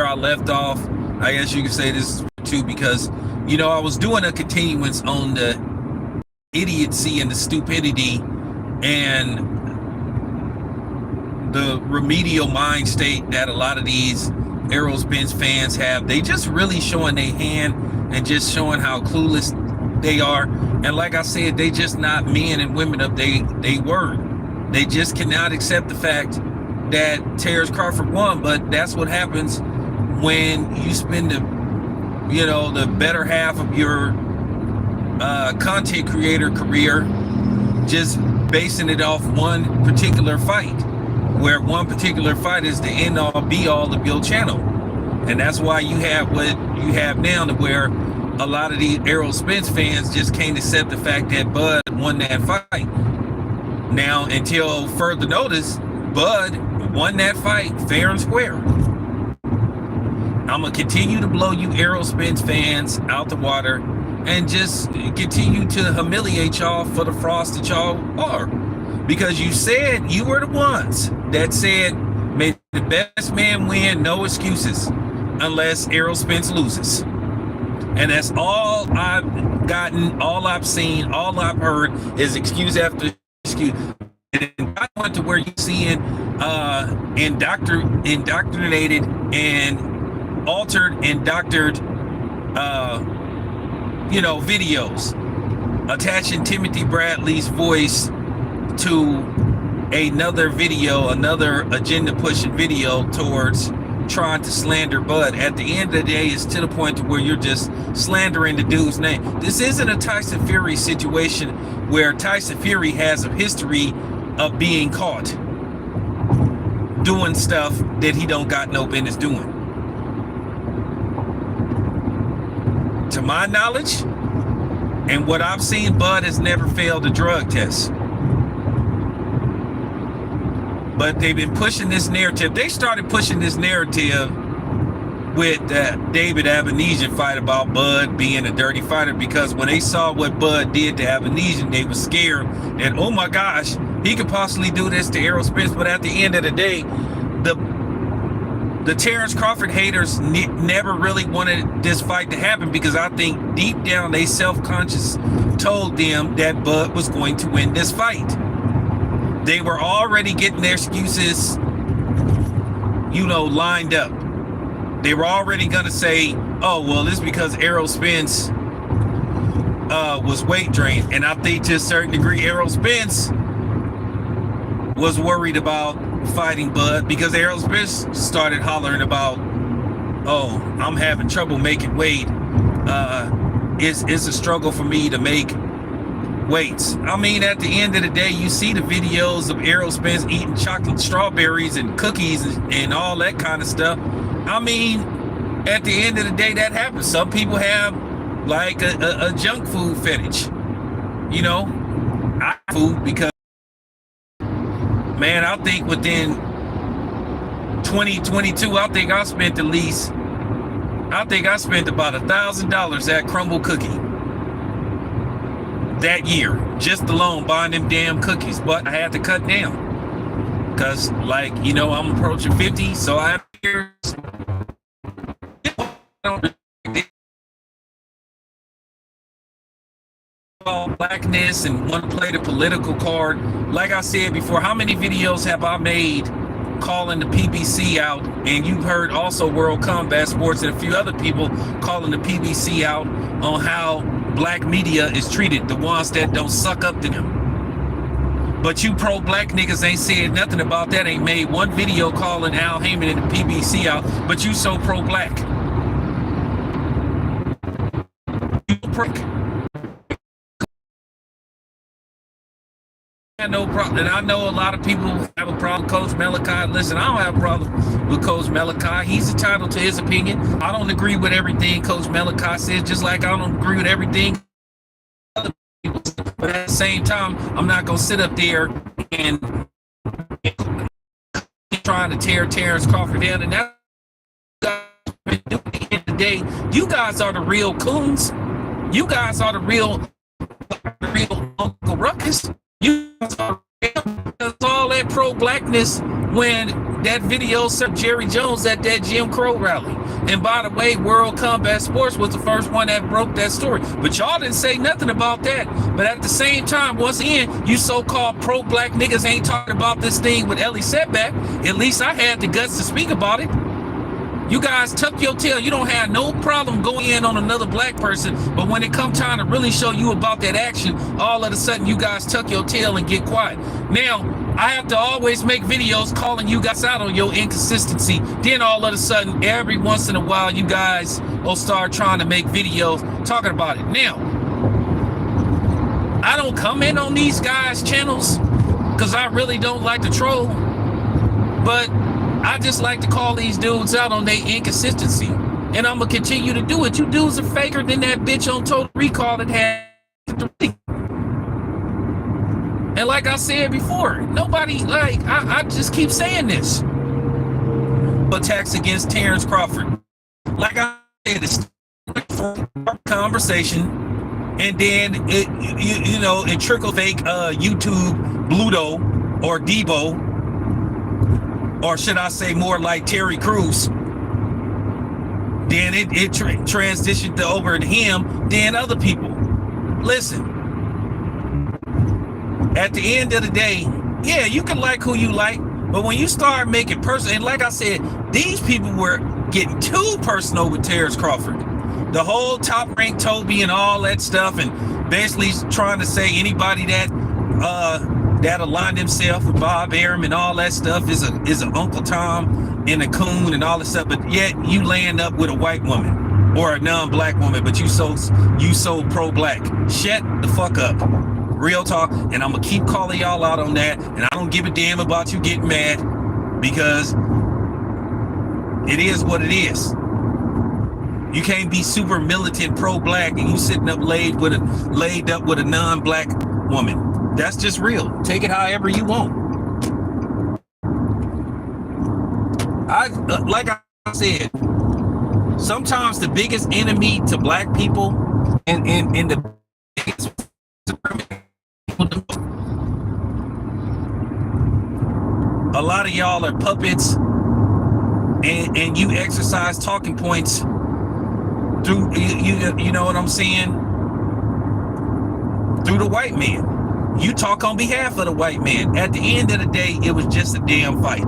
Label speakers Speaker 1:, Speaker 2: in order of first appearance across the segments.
Speaker 1: I left off. I guess you could say this too, because I was doing a continuance on the idiocy and the stupidity and the remedial mind state that a lot of these Errol Spence fans have. They just really showing their hand and just showing how clueless they are. And like I said, they just not men and women of they word. They just cannot accept the fact that Terrence Crawford won. But that's what happens when you spend the better half of your content creator career just basing it off one particular fight, where one particular fight is the end all be all of your channel. And that's why you have what you have now, to where a lot of these Errol Spence fans just can't accept the fact that Bud won that fight. Now, until further notice, Bud won that fight fair and square. I'm gonna continue to blow you Errol Spence fans out the water and just continue to humiliate y'all for the frost that y'all are. Because you said you were the ones that said, may the best man win, no excuses, unless Errol Spence loses. And that's all I've gotten, all I've seen, all I've heard is excuse after excuse. And I went to where you're seeing indoctrinated and altered and doctored videos attaching Timothy Bradley's voice to another video, another agenda pushing video towards trying to slander Bud. At the end of the day, it's to the point to where you're just slandering the dude's name. This isn't a Tyson Fury situation where Tyson Fury has a history of being caught doing stuff that he don't got no business doing. To my knowledge, and what I've seen, Bud has never failed a drug test. But they've been pushing this narrative. They started pushing this narrative with that David Avenesian fight about Bud being a dirty fighter, because when they saw what Bud did to Avenesian, they were scared that, oh my gosh, he could possibly do this to Errol Spence. But at the end of the day, the Terrence Crawford haters never really wanted this fight to happen, because I think deep down they self-conscious told them that Bud was going to win this fight. They were already getting their excuses, lined up. They were already going to say, oh, well, it's because Errol Spence was weight drained. And I think to a certain degree, Errol Spence was worried about fighting Bud, because Errol Spence started hollering about, oh, I'm having trouble making weight. It's a struggle for me to make weights. I mean, at the end of the day, you see the videos of Errol Spence eating chocolate strawberries and cookies and all that kind of stuff. I mean, at the end of the day, that happens. Some people have like a junk food fetish, food, because man, I think within 2022, I think I spent about $1,000 at Crumble Cookie that year, just alone buying them damn cookies. But I had to cut down because, I'm approaching 50, so I have years. Blackness and want to play the political card. Like I said before, how many videos have I made calling the PBC out? And you've heard also World Combat Sports and a few other people calling the PBC out on how black media is treated, the ones that don't suck up to them. But you pro-black niggas ain't said nothing about that, ain't made one video calling Al Heyman and the PBC out, but you so pro-black. You prick. No problem. And I know a lot of people have a problem with Coach Malachi. Listen, I don't have a problem with Coach Malachi. He's entitled to his opinion. I don't agree with everything Coach Malachi says, just like I don't agree with everything other people say. But at the same time, I'm not going to sit up there and trying to tear Terrence Crawford down. And that's at the end of the day, you guys are the real coons. You guys are the real Uncle Ruckus. You guys are all that pro-blackness when that video of Jerry Jones at that Jim Crow rally. And by the way, World Combat Sports was the first one that broke that story. But y'all didn't say nothing about that. But at the same time, once again, you so-called pro-black niggas ain't talking about this thing with Ellie Setback. At least I had the guts to speak about it. You guys tuck your tail. You don't have no problem going in on another black person, but when it come time to really show you about that action, all of a sudden you guys tuck your tail and get quiet. Now, I have to always make videos calling you guys out on your inconsistency. Then all of a sudden, every once in a while, you guys will start trying to make videos talking about it. Now, I don't comment on these guys' channels because I really don't like to troll, but I just like to call these dudes out on their inconsistency. And I'm going to continue to do it. You dudes are faker than that bitch on Total Recall that had 3. And like I said before, nobody, I just keep saying this. Attacks against Terrence Crawford. Like I said, it's a conversation. And then, it trickle fake YouTube Bluto or Debo. Or should I say more like Terry Crews? Then it transitioned over to him, then other people. Listen, at the end of the day, yeah, you can like who you like, but when you start making personal, and like I said, these people were getting too personal with Terrence Crawford. The whole top rank Toby and all that stuff, and basically trying to say anybody that aligned himself with Bob Arum and all that stuff is a Uncle Tom and a coon and all this stuff, but yet you land up with a white woman or a non-black woman, but you so pro-black. Shut the fuck up. Real talk. And I'm gonna keep calling y'all out on that, and I don't give a damn about you getting mad, because it is what it is. You can't be super militant pro-black and you sitting up laid up with a non-black woman. That's just real. Take it however you want. Like I said, sometimes the biggest enemy to black people and the biggest a lot of y'all are puppets, and you exercise talking points through you know what I'm saying, through the white man. You talk on behalf of the white man. At the end of the day, it was just a damn fight.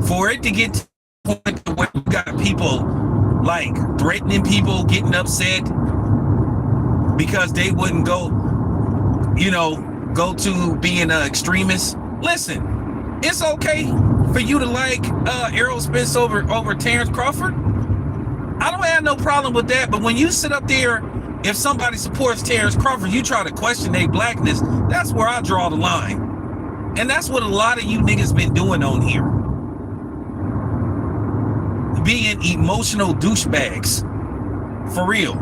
Speaker 1: For it to get to the point where you got people like threatening people, getting upset because they wouldn't go to being an extremist. Listen, it's okay for you to like Errol Spence over Terrence Crawford. I don't have no problem with that, but when you sit up there, if somebody supports Terrence Crawford, you try to question their blackness, that's where I draw the line. And that's what a lot of you niggas been doing on here. Being emotional douchebags. For real.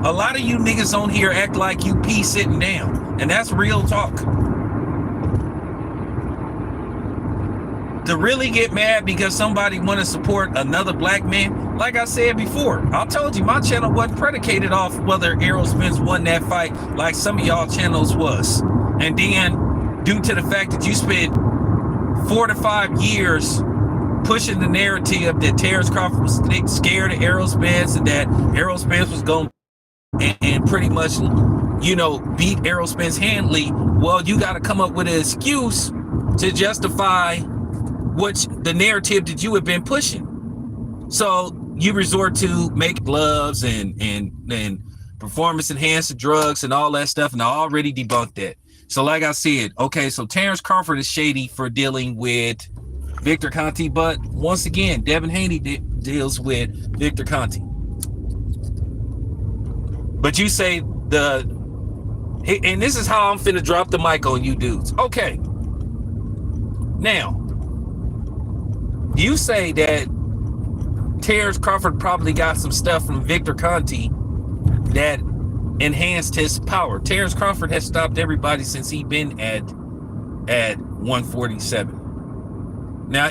Speaker 1: A lot of you niggas on here act like you pee sitting down. And that's real talk. To really get mad because somebody want to support another black man, like I said before, I told you my channel wasn't predicated off whether Errol Spence won that fight like some of y'all channels was. And then due to the fact that you spent 4 to 5 years pushing the narrative that Terrence Crawford was scared of Errol Spence and that Errol Spence was going and pretty much, beat Errol Spence handily, well, you got to come up with an excuse to justify the narrative that you have been pushing. So you resort to make gloves and performance enhancing drugs and all that stuff, and I already debunked that. So like I said, okay, so Terrence Crawford is shady for dealing with Victor Conte, but once again, Devin Haney deals with Victor Conte. But you say and this is how I'm finna drop the mic on you dudes. Okay. Now, you say that Terrence Crawford probably got some stuff from Victor Conte that enhanced his power. Terrence Crawford has stopped everybody since he been at 147. Now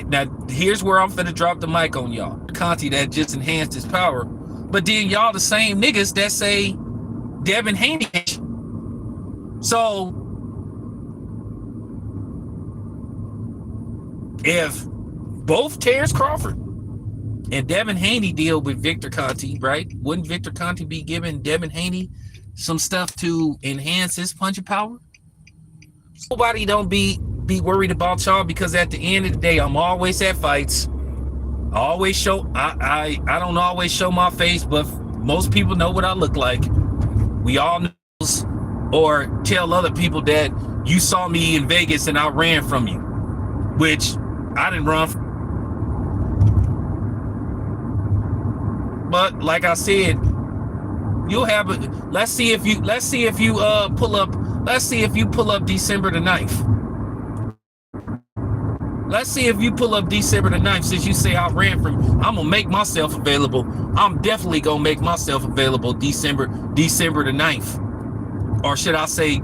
Speaker 1: here's where I'm finna drop the mic on y'all. Conte that just enhanced his power, but then y'all the same niggas that say Devin Haney. So if both Terrence Crawford and Devin Haney deal with Victor Conte, right? Wouldn't Victor Conte be giving Devin Haney some stuff to enhance his punching power? Nobody don't be worried about y'all, because at the end of the day, I'm always at fights. I always show, I don't always show my face, but most people know what I look like. We all know, or tell other people that you saw me in Vegas and I ran from you, which I didn't run from. But like I said, you'll have it. Let's see if you pull up December the 9th. Let's see if you pull up December the 9th, since you say I ran from you. I'm gonna make myself available. I'm definitely gonna make myself available December the 9th. Or should I say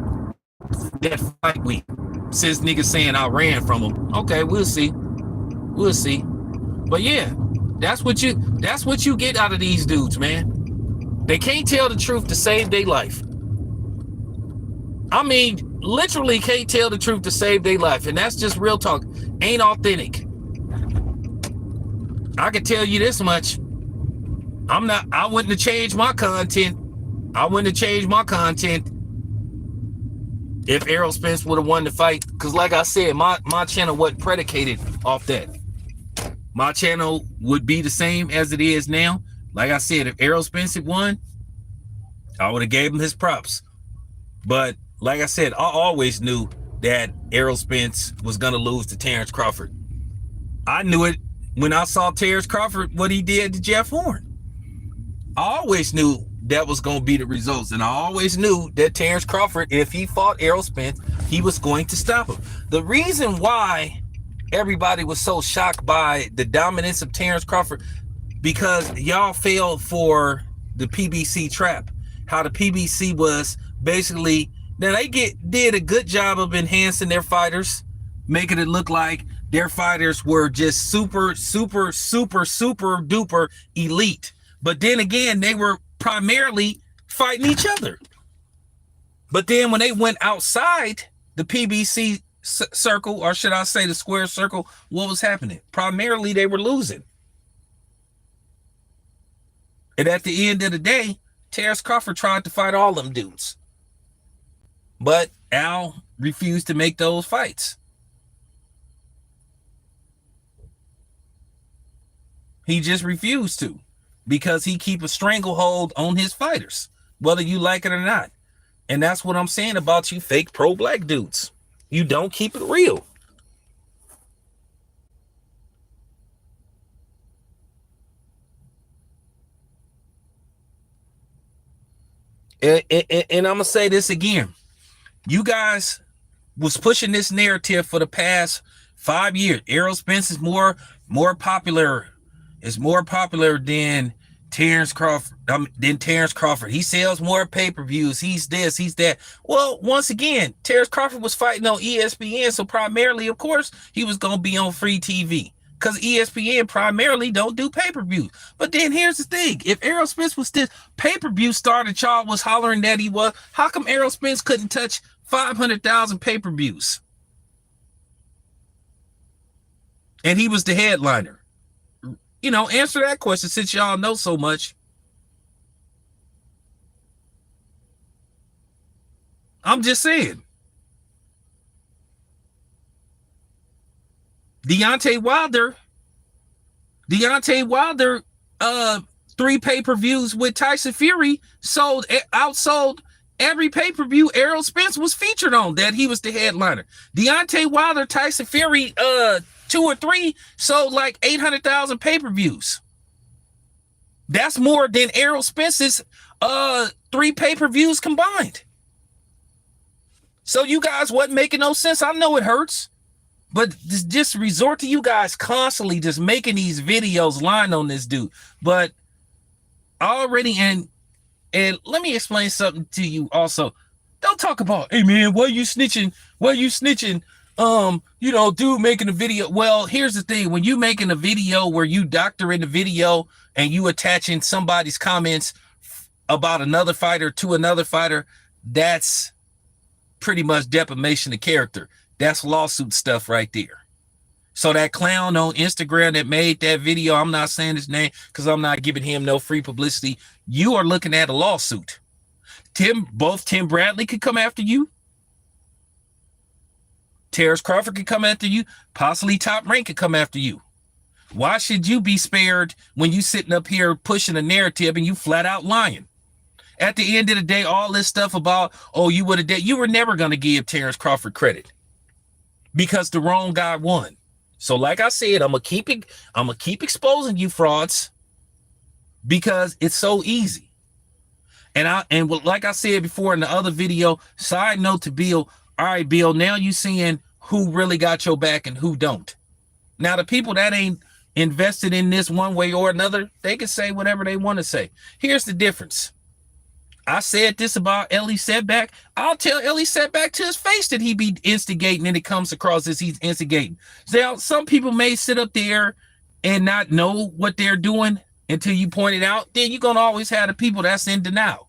Speaker 1: that fight week, since niggas saying I ran from them. Okay, we'll see. We'll see. But yeah, that's what you get out of these dudes, man. They can't tell the truth to save their life. I mean, literally can't tell the truth to save their life. And that's just real talk. Ain't authentic. I can tell you this much. I wouldn't have changed my content. If Errol Spence would have won the fight. Because like I said, my channel wasn't predicated off that. My channel would be the same as it is now. Like I said, if Errol Spence had won, I would have gave him his props. But like I said, I always knew that Errol Spence was going to lose to Terrence Crawford. I knew it when I saw Terrence Crawford, what he did to Jeff Horn. I always knew that was going to be the results. And I always knew that Terrence Crawford, if he fought Errol Spence, he was going to stop him. The reason why everybody was so shocked by the dominance of Terrence Crawford, because y'all fell for the PBC trap. How the PBC was basically, now they did a good job of enhancing their fighters, making it look like their fighters were just super duper elite. But then again, they were primarily fighting each other. But then when they went outside the PBC circle, or should I say the square circle, what was happening? Primarily they were losing. And at the end of the day, Terrence Crawford tried to fight all them dudes. But Al refused to make those fights. He just refused to, because he keep a stranglehold on his fighters, whether you like it or not. And that's what I'm saying about you fake pro-black dudes. You don't keep it real. And I'm going to say this again. You guys was pushing this narrative for the past 5 years. Errol Spence is more popular. Is more popular than Terrence Crawford. He sells more pay-per-views. He's this, he's that. Well, once again, Terrence Crawford was fighting on ESPN, so primarily, of course, he was going to be on free TV, because ESPN primarily don't do pay-per-views. But then here's the thing. If Errol Spence was this pay-per-view star that y'all was hollering that he was, how come Errol Spence couldn't touch 500,000 pay-per-views? And he was the headliner. You know, answer that question, since y'all know so much. I'm just saying. Deontay Wilder, 3 pay-per-views with Tyson Fury outsold every pay-per-view Errol Spence was featured on, that he was the headliner. Deontay Wilder, Tyson Fury, 2 or 3 sold like 800,000 pay-per-views. That's more than Errol Spence's 3 pay-per-views combined. So you guys wasn't making no sense. I know it hurts, but just resort to you guys constantly just making these videos lying on this dude. But already, and let me explain something to you also. Don't talk about, hey man, why you snitching? Dude making a video. Well, here's the thing. When you making a video where you doctoring the video and you attaching somebody's comments about another fighter to another fighter, that's pretty much defamation of character. That's lawsuit stuff right there. So that clown on Instagram that made that video, I'm not saying his name because I'm not giving him no free publicity. You are looking at a lawsuit. Both Tim Bradley could come after you. Terrence Crawford could come after you. Possibly Top Rank could come after you. Why should you be spared when you sitting up here pushing a narrative and you flat out lying? At the end of the day, all this stuff about, oh, you would have, you were never going to give Terrence Crawford credit because the wrong guy won. So like I said, I'm gonna keep exposing you frauds because it's so easy. And like I said before in the other video, side note to Bill, all right, Bill, now you seeing who really got your back and who don't. Now the people that ain't invested in this one way or another, they can say whatever they want to say. Here's the difference. I said this about Elie Seckbach. I'll tell Elie Seckbach to his face that he be instigating and it comes across as he's instigating. Now, some people may sit up there and not know what they're doing until you point it out. Then you're going to always have the people that's in denial.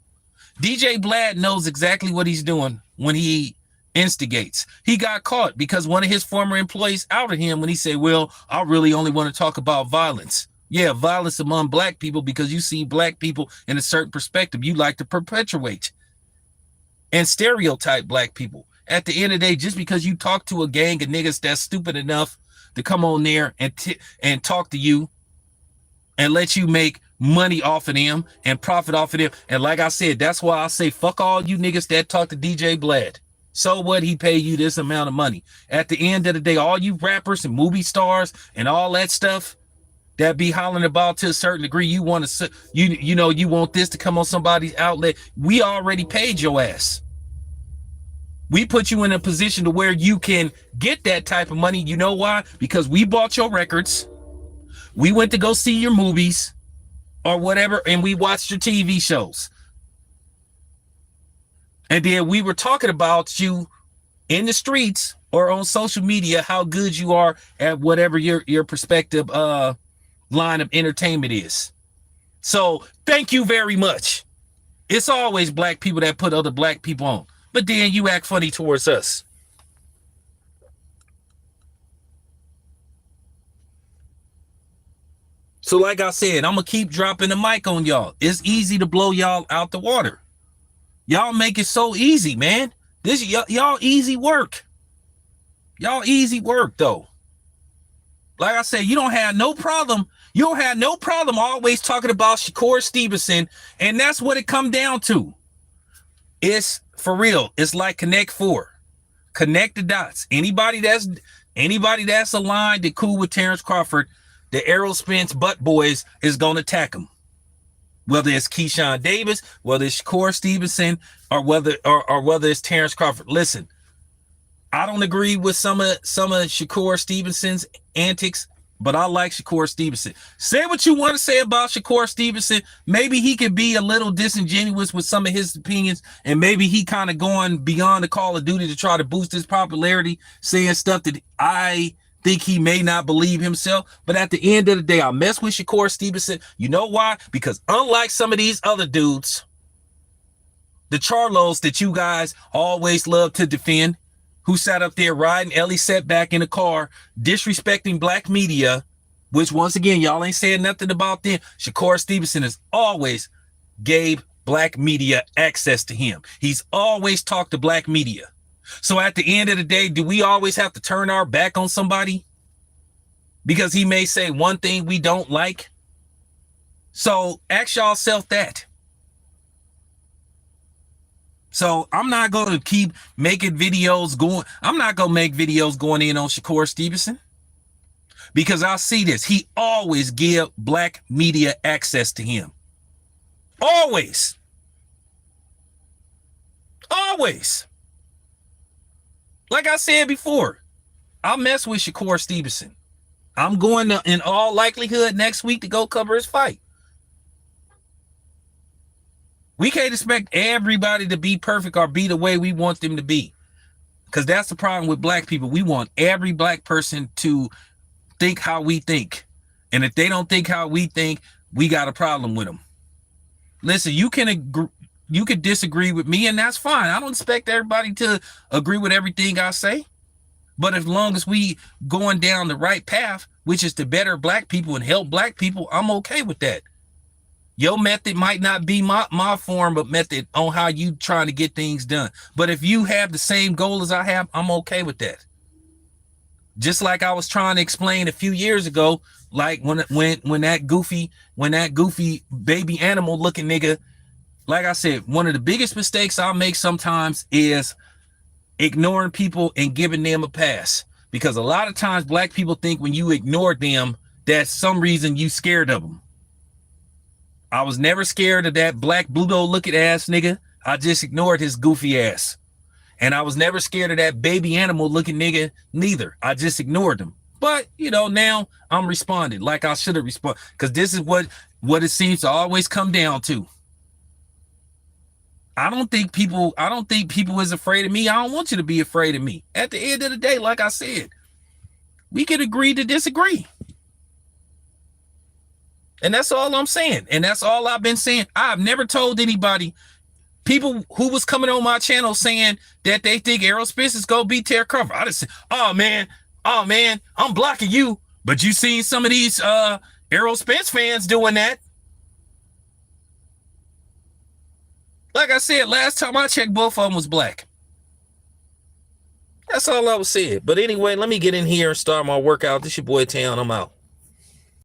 Speaker 1: DJ Vlad knows exactly what he's doing when he instigates. He got caught because one of his former employees outed him when he said, well, I really only want to talk about violence. Yeah, violence among black people because you see black people in a certain perspective you like to perpetuate and stereotype black people. At the end of the day, just because you talk to a gang of niggas that's stupid enough to come on there and talk to you and let you make money off of them and profit off of them. And like I said, that's why I say fuck all you niggas that talk to DJ Vlad. So what, he pay you this amount of money. At the end of the day, all you rappers and movie stars and all that stuff that be hollering about to a certain degree, you want to, you know, you want this to come on somebody's outlet. We already paid your ass. We put you in a position to where you can get that type of money. You know why? Because we bought your records. We went to go see your movies or whatever, and we watched your TV shows. And then we were talking about you in the streets or on social media, how good you are at whatever your perspective line of entertainment is. So thank you very much. It's always black people that put other black people on, but then you act funny towards us. So like I said, I'm gonna keep dropping the mic on y'all. It's easy to blow y'all out the water. Y'all make it so easy, man. This y'all easy work. Y'all easy work though. Like I said, you don't have no problem. You don't have no problem always talking about Shakur Stevenson, and that's what it come down to. It's for real. It's like Connect Four. Connect the dots. Anybody that's aligned and cool with Terrence Crawford, the Errol Spence Butt Boys is gonna attack him. Whether it's Keyshawn Davis, whether it's Shakur Stevenson, or whether it's Terrence Crawford. Listen, I don't agree with some of Shakur Stevenson's antics, but I like Shakur Stevenson. Say what you want to say about Shakur Stevenson. Maybe he could be a little disingenuous with some of his opinions, and maybe he kind of going beyond the Call of Duty to try to boost his popularity, saying stuff that I think he may not believe himself. But at the end of the day, I mess with Shakur Stevenson. You know why? Because unlike some of these other dudes, the Charlos that you guys always love to defend, who sat up there riding Elie Seckbach in a car, disrespecting black media, which once again, y'all ain't saying nothing about them. Shakur Stevenson has always gave black media access to him. He's always talked to black media. So at the end of the day, do we always have to turn our back on somebody because he may say one thing we don't like? So ask yourself that. So I'm not going to keep making videos going. I'm not going to make videos going in on Shakur Stevenson because I see this. He always give black media access to him. Always. Always. Like I said before, I'll mess with Shakur Stevenson. I'm going to, in all likelihood, next week to go cover his fight. We can't expect everybody to be perfect or be the way we want them to be. Because that's the problem with black people. We want every black person to think how we think. And if they don't think how we think, we got a problem with them. Listen, you can disagree with me, and that's fine. I don't expect everybody to agree with everything I say. But as long as we going down the right path, which is to better black people and help black people, I'm okay with that. Your method might not be my form of method on how you trying to get things done. But if you have the same goal as I have, I'm okay with that. Just like I was trying to explain a few years ago, like when that goofy baby animal looking nigga, like I said, one of the biggest mistakes I'll make sometimes is ignoring people and giving them a pass. Because a lot of times black people think when you ignore them, that's some reason you scared of them. I was never scared of that black Bluto looking ass nigga. I just ignored his goofy ass. And I was never scared of that baby animal looking nigga neither. I just ignored them. But, you know, now I'm responding like I should have responded. Because this is what it seems to always come down to. I don't think people is afraid of me. I don't want you to be afraid of me. At the end of the day, like I said, we can agree to disagree. And that's all I'm saying. And that's all I've been saying. I've never told anybody, people who was coming on my channel saying that they think Errol Spence is going to beat Terry Crawford. I just said, oh man, I'm blocking you. But you seen some of these Errol Spence fans doing that. Like I said, last time I checked, both of them was black. That's all I was saying. But anyway, let me get in here and start my workout. This your boy Town. I'm out.